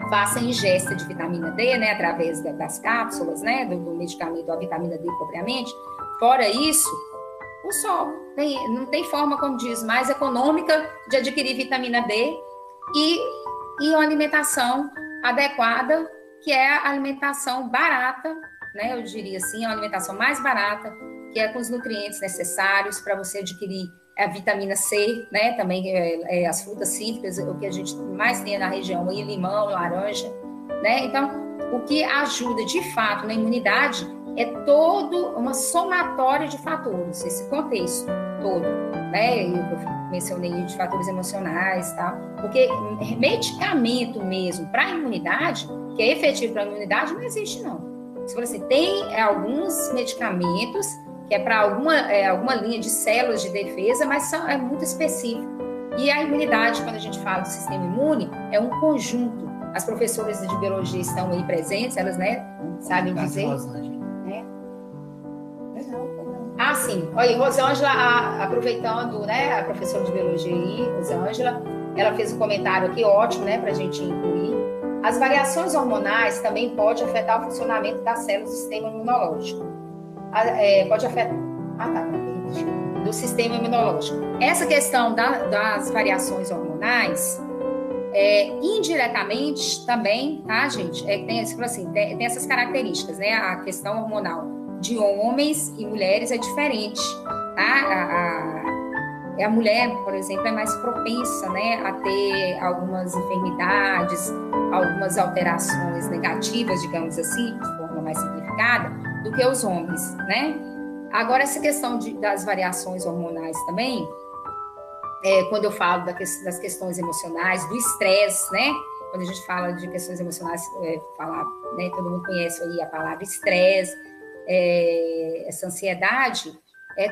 faça ingesta de vitamina D, né? Através das cápsulas, né? Do medicamento, a vitamina D propriamente. Fora isso, o sol. Não tem forma, como diz, mais econômica de adquirir vitamina D e uma alimentação adequada, que é a alimentação barata, né? Eu diria assim, é uma alimentação mais barata, que é com os nutrientes necessários para você adquirir a vitamina C, né? Também as frutas cítricas, o que a gente mais tem na região, aí, limão, laranja, né? Então, o que ajuda de fato na imunidade é todo uma somatória de fatores, esse contexto todo, né? Eu mencionei de fatores emocionais, tá? Porque medicamento mesmo para a imunidade, que é efetivo para a imunidade, não existe, não. Se for assim, tem alguns medicamentos que é para alguma linha de células de defesa, mas é muito específico. E a imunidade, quando a gente fala do sistema imune, é um conjunto. As professoras de biologia estão aí presentes, elas, né, sabem dizer. Né? Ah, sim. Olha, Rosângela, aproveitando, né, a professora de biologia aí, Rosângela, ela fez um comentário aqui ótimo, né, para a gente incluir. As variações hormonais também podem afetar o funcionamento das células do sistema imunológico. Pode afetar. Do sistema imunológico. Essa questão das variações hormonais, indiretamente também, tá, gente? Tem essas características, né? A questão hormonal de homens e mulheres é diferente, tá? A mulher, por exemplo, é mais propensa, né, a ter algumas enfermidades, algumas alterações negativas, digamos assim, de forma mais simplificada, do que os homens, né? Agora, essa questão das variações hormonais também, quando eu falo das questões emocionais, do estresse, né? Quando a gente fala de questões emocionais, né, todo mundo conhece aí a palavra estresse, essa ansiedade,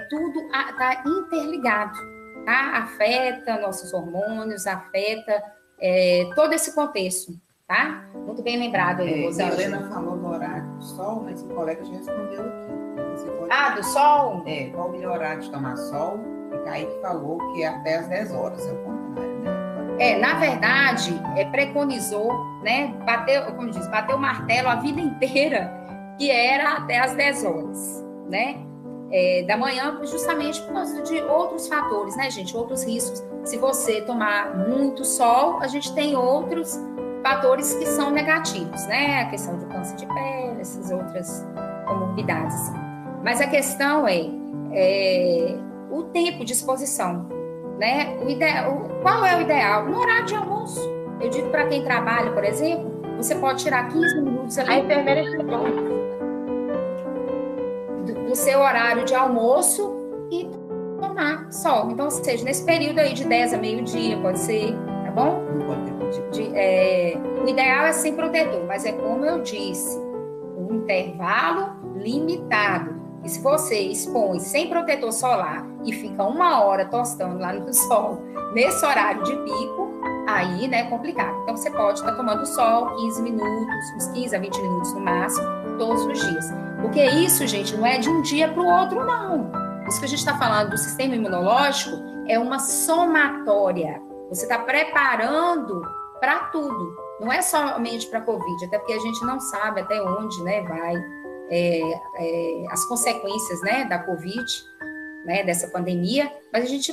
tudo está interligado, tá? Afeta nossos hormônios, afeta todo esse contexto, tá? Muito bem lembrado aí, Rosângela. A Helena falou do horário do sol, mas o colega já respondeu aqui. Do sol? Qual o melhor horário de tomar sol? E Kaique falou que é até às 10 horas, é o contrário, né? Na verdade, preconizou, né? Bateu o martelo a vida inteira, que era até às 10 horas, né? Da manhã, justamente por causa de outros fatores, né, gente? Outros riscos. Se você tomar muito sol, a gente tem outros fatores que são negativos, né? A questão do câncer de pele, essas outras comorbidades, assim. Mas a questão é o tempo de exposição, né? Qual é o ideal? No horário de almoço. Eu digo para quem trabalha, por exemplo, você pode tirar 15 minutos ali. A enfermeira chegou. Do seu horário de almoço e tomar sol. Então, ou seja, nesse período aí de 10 a meio-dia, pode ser, tá bom? Não pode ter O ideal é sem protetor, mas é como eu disse, um intervalo limitado. E se você expõe sem protetor solar e fica 1 hora tostando lá no sol, nesse horário de pico, aí, né, é complicado. Então, você pode estar tomando sol 15 minutos, uns 15 a 20 minutos no máximo, todos os dias. Porque isso, gente, não é de um dia para o outro, não. Isso que a gente está falando do sistema imunológico é uma somatória. Você está preparando para tudo. Não é somente para a Covid, até porque a gente não sabe até onde, né, vai as consequências, né, da Covid, né, dessa pandemia, mas a gente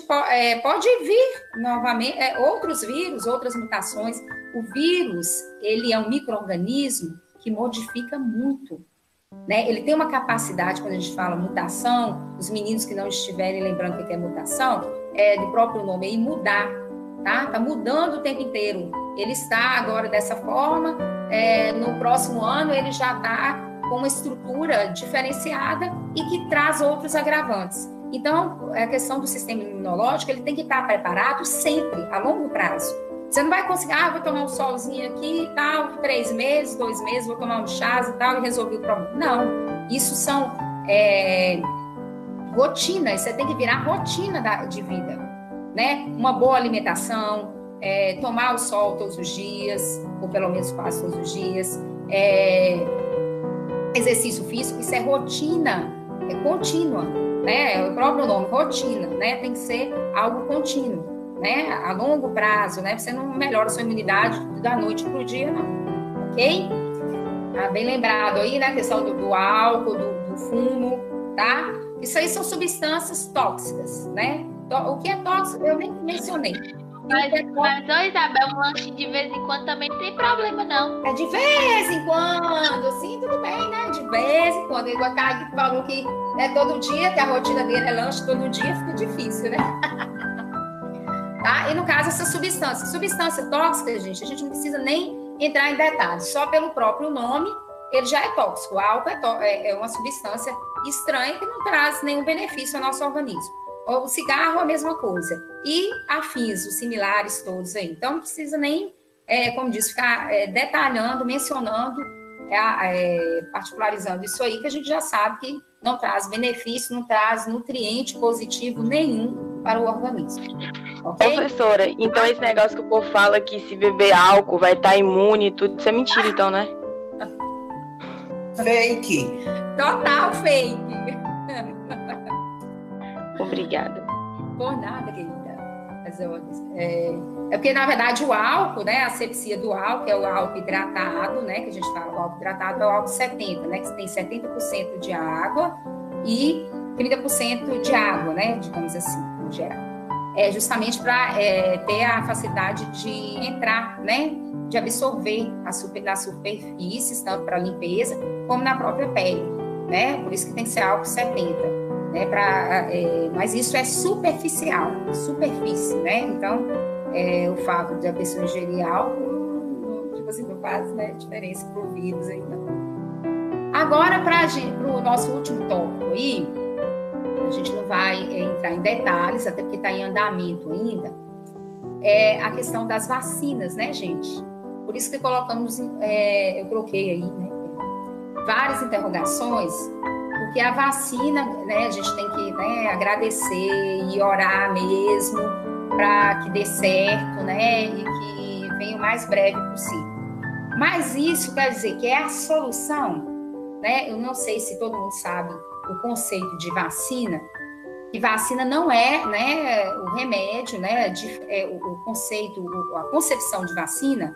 pode vir novamente outros vírus, outras mutações. O vírus, ele é um micro-organismo que modifica muito, né? Ele tem uma capacidade, quando a gente fala mutação, os meninos que não estiverem lembrando o que é mutação, do próprio nome aí, mudar, tá? Tá mudando o tempo inteiro. Ele está agora dessa forma, no próximo ano ele já está com uma estrutura diferenciada e que traz outros agravantes. Então, a questão do sistema imunológico, ele tem que estar preparado sempre, a longo prazo. Você não vai conseguir, vou tomar um solzinho aqui e tal, 3 meses, 2 meses, vou tomar um chá e tal, e resolvi o problema. Não, isso são rotinas, você tem que virar rotina de vida, né? Uma boa alimentação, tomar o sol todos os dias, ou pelo menos quase todos os dias, exercício físico, isso é rotina, contínua, né? É o próprio nome, rotina, né? Tem que ser algo contínuo, né? A longo prazo, né? Você não melhora a sua imunidade da noite para o dia, não, ok? Bem lembrado aí, né? A questão do álcool, do fumo, tá? Isso aí são substâncias tóxicas, né? O que é tóxico, eu nem mencionei. Mas, Isabel, um lanche de vez em quando também não tem problema, não. De vez em quando, assim, tudo bem, né? De vez em quando. Igual a Kaique falou que todo dia, que a rotina dele é lanche todo dia, fica difícil, né? Tá? E no caso, essa substância tóxica, gente, a gente não precisa nem entrar em detalhes. Só pelo próprio nome, ele já é tóxico. O álcool é uma substância estranha que não traz nenhum benefício ao nosso organismo. O cigarro é a mesma coisa. E afins, os similares todos aí. Então, não precisa nem, como diz, ficar detalhando, mencionando, particularizando isso aí, que a gente já sabe que não traz benefício, não traz nutriente positivo nenhum para o organismo. Okay? Professora, então esse negócio que o povo fala que se beber álcool vai estar imune e tudo, isso é mentira então, né? Fake. Total fake. Obrigada. Por nada, querida. É porque, na verdade, o álcool, né, a asepsia do álcool, é o álcool hidratado, né, que a gente fala, o álcool hidratado é o álcool 70, né, que tem 70% de água e 30% de água, né, digamos assim, em geral. É justamente para ter a facilidade de entrar, né, de absorver nas superfícies, tanto para limpeza, como na própria pele, né, por isso que tem que ser álcool 70. Né, mas isso é superficial, superfície, né? Então, o fato de a pessoa ingerir álcool, tipo assim, não faz, né, diferença para o vírus aí, não. Agora, para o nosso último tópico aí, a gente não vai entrar em detalhes, até porque está em andamento ainda, é a questão das vacinas, né, gente? Por isso que colocamos, eu coloquei aí, né, várias interrogações. Porque a vacina, né, a gente tem que, né, agradecer e orar mesmo para que dê certo, né, e que venha o mais breve possível. Mas isso quer dizer que é a solução, né? Eu não sei se todo mundo sabe o conceito de vacina, que vacina não é, né, o remédio, né, o conceito, a concepção de vacina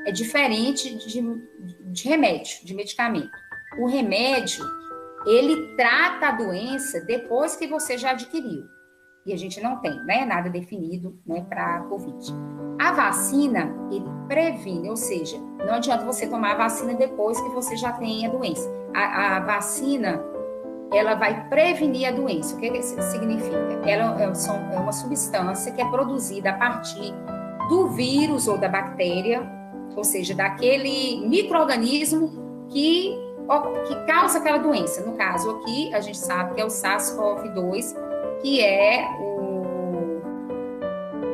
é diferente de remédio, de medicamento. O remédio, ele trata a doença depois que você já adquiriu. E a gente não tem, né, nada definido, né, para a Covid. A vacina, ele previne, ou seja, não adianta você tomar a vacina depois que você já tem a doença. A vacina, ela vai prevenir a doença. O que isso significa? Ela é uma substância que é produzida a partir do vírus ou da bactéria, ou seja, daquele micro-organismo que causa aquela doença. No caso aqui, a gente sabe que é o SARS-CoV-2, que é o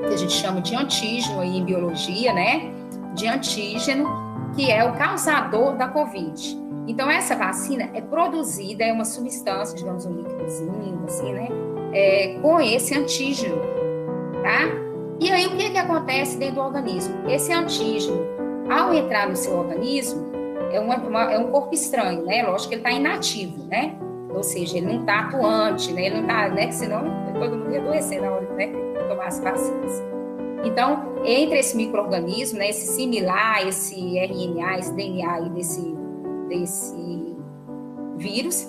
que a gente chama de antígeno aí em biologia, né? De antígeno, que é o causador da Covid. Então, essa vacina é produzida, é uma substância, digamos, um líquidozinho, assim, né? Com esse antígeno, tá? E aí, o que acontece dentro do organismo? Esse antígeno, ao entrar no seu organismo, é um corpo estranho, né? Lógico que ele está inativo, né? Ou seja, ele não está atuante, né? Ele não está, né? Senão todo mundo ia adoecer na hora, né, de tomar as vacinas. Então, entre esse micro-organismo, né, esse similar, esse RNA, esse DNA aí desse vírus,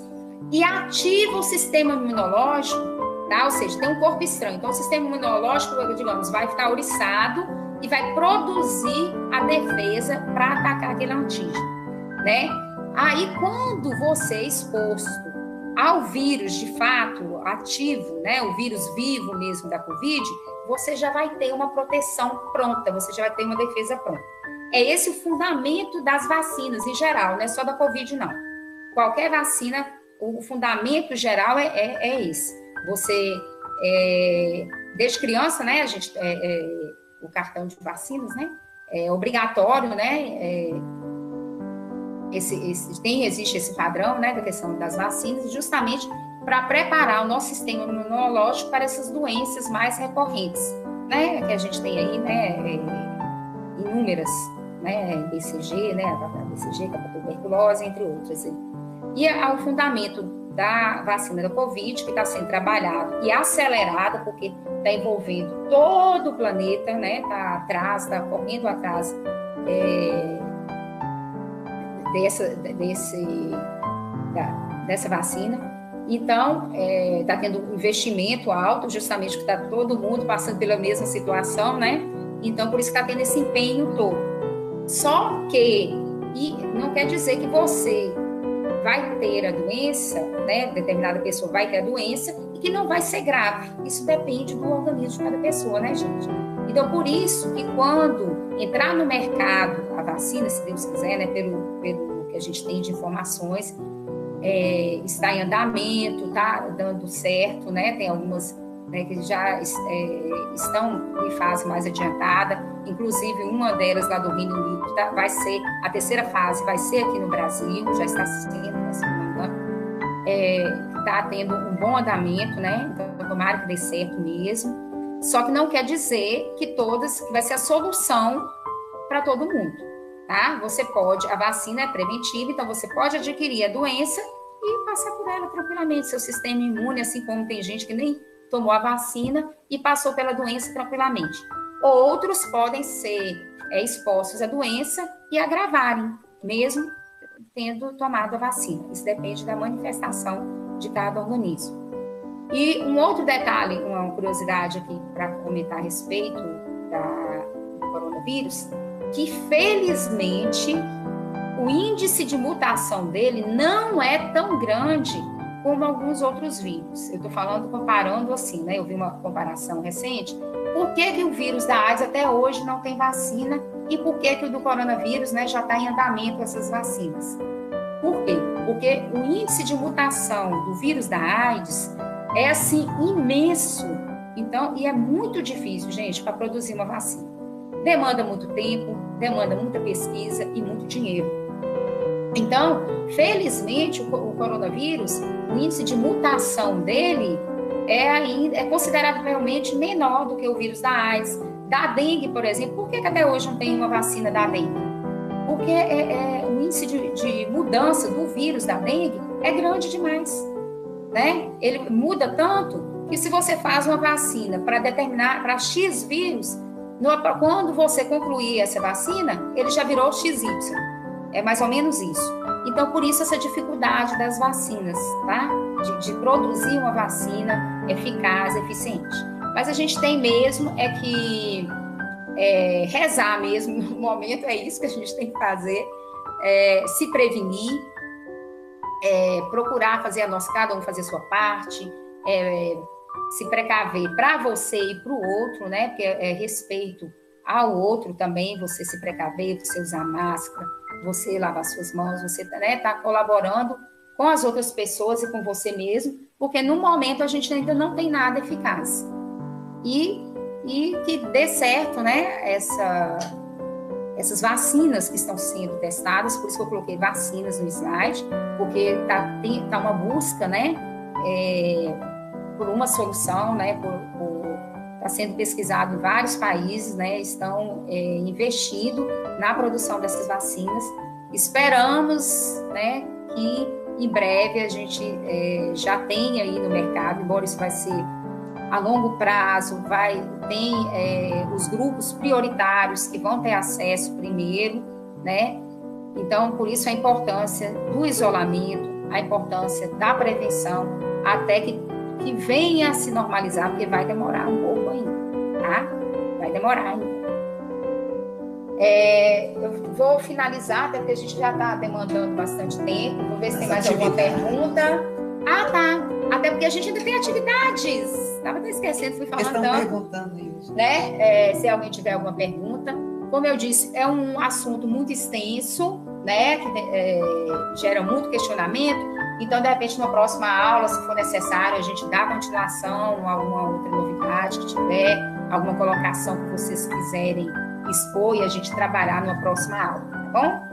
e ativa o sistema imunológico, tá? Ou seja, tem um corpo estranho. Então, o sistema imunológico, digamos, vai ficar oriçado e vai produzir a defesa para atacar aquele antígeno, né? Aí, quando você é exposto ao vírus, de fato, ativo, né? O vírus vivo mesmo da Covid, você já vai ter uma proteção pronta, você já vai ter uma defesa pronta. É esse o fundamento das vacinas em geral, não é só da Covid, não. Qualquer vacina, o fundamento geral é esse. Você, desde criança, né? A gente, o cartão de vacinas, né? É obrigatório, né? Existe esse padrão, né, da questão das vacinas, justamente para preparar o nosso sistema imunológico para essas doenças mais recorrentes, né, que a gente tem aí, né, inúmeras, né, BCG, né, a BCG, que é a tuberculose, entre outras. E o fundamento da vacina da Covid, que está sendo trabalhado e acelerado, porque está envolvendo todo o planeta, né, está correndo atrás dessa vacina. Então, está tendo um investimento alto, justamente porque está todo mundo passando pela mesma situação, né? Então, por isso que está tendo esse empenho todo. Só que, e não quer dizer que você vai ter a doença, né? Determinada pessoa vai ter a doença e que não vai ser grave. Isso depende do organismo de cada pessoa, né, gente? Então, por isso que quando entrar no mercado a vacina, se Deus quiser, né, pelo que a gente tem de informações, está em andamento, está dando certo, né? Tem algumas, né, que já estão em fase mais adiantada, inclusive uma delas lá do Reino Unido vai ser, a terceira fase vai ser aqui no Brasil, já está sendo, está tendo um bom andamento, né? Então, tomara que dê certo mesmo. Só que não quer dizer que vai ser a solução para todo mundo, tá? Você pode, a vacina é preventiva, então você pode adquirir a doença e passar por ela tranquilamente, seu sistema imune, assim como tem gente que nem tomou a vacina e passou pela doença tranquilamente. Outros podem ser expostos à doença e agravarem, mesmo tendo tomado a vacina. Isso depende da manifestação de cada organismo. E um outro detalhe, uma curiosidade aqui para comentar a respeito do coronavírus, que felizmente o índice de mutação dele não é tão grande como alguns outros vírus. Eu estou falando, comparando assim, né? Eu vi uma comparação recente. Por que o vírus da AIDS até hoje não tem vacina e por que o do coronavírus, né, já está em andamento essas vacinas? Por quê? Porque o índice de mutação do vírus da AIDS é assim imenso. Então, e é muito difícil, gente, para produzir uma vacina. Demanda muito tempo, demanda muita pesquisa e muito dinheiro. Então, felizmente, o coronavírus, o índice de mutação dele é consideravelmente menor do que o vírus da AIDS. Da dengue, por exemplo, por que até hoje não tem uma vacina da dengue? Porque o índice de mudança do vírus da dengue é grande demais, né? Ele muda tanto que se você faz uma vacina para X vírus, quando você concluir essa vacina, ele já virou XY. É mais ou menos isso. Então, por isso essa dificuldade das vacinas, tá? De produzir uma vacina eficaz, eficiente. Mas a gente tem mesmo que rezar mesmo no momento, é isso que a gente tem que fazer, se prevenir, procurar fazer cada um fazer a sua parte, se precaver para você e para o outro, né? Porque respeito ao outro também, você se precaver, você usar máscara, você lavar suas mãos, você tá colaborando com as outras pessoas e com você mesmo, porque no momento a gente ainda não tem nada eficaz. E que dê certo, né, essas vacinas que estão sendo testadas, por isso que eu coloquei vacinas no slide, porque tá uma busca, né, por uma solução, né, está sendo pesquisado em vários países, né, estão investindo na produção dessas vacinas. Esperamos, né, que em breve a gente já tenha aí no mercado, embora isso vai ser a longo prazo, tem os grupos prioritários que vão ter acesso primeiro, né? Então, por isso a importância do isolamento, a importância da prevenção, até que venha a se normalizar, porque vai demorar um pouco ainda, tá? Vai demorar ainda. Eu vou finalizar, até porque a gente já está demandando bastante tempo. Vou ver se tem mais alguma pergunta. Ah, tá. Até porque a gente ainda tem atividades. Estava até esquecendo, fui falando tanto. Estão perguntando isso. Né? Se alguém tiver alguma pergunta. Como eu disse, é um assunto muito extenso, né? Que gera muito questionamento. Então, de repente, numa próxima aula, se for necessário, a gente dá continuação a alguma outra novidade que tiver, alguma colocação que vocês quiserem expor e a gente trabalhar numa próxima aula, tá bom?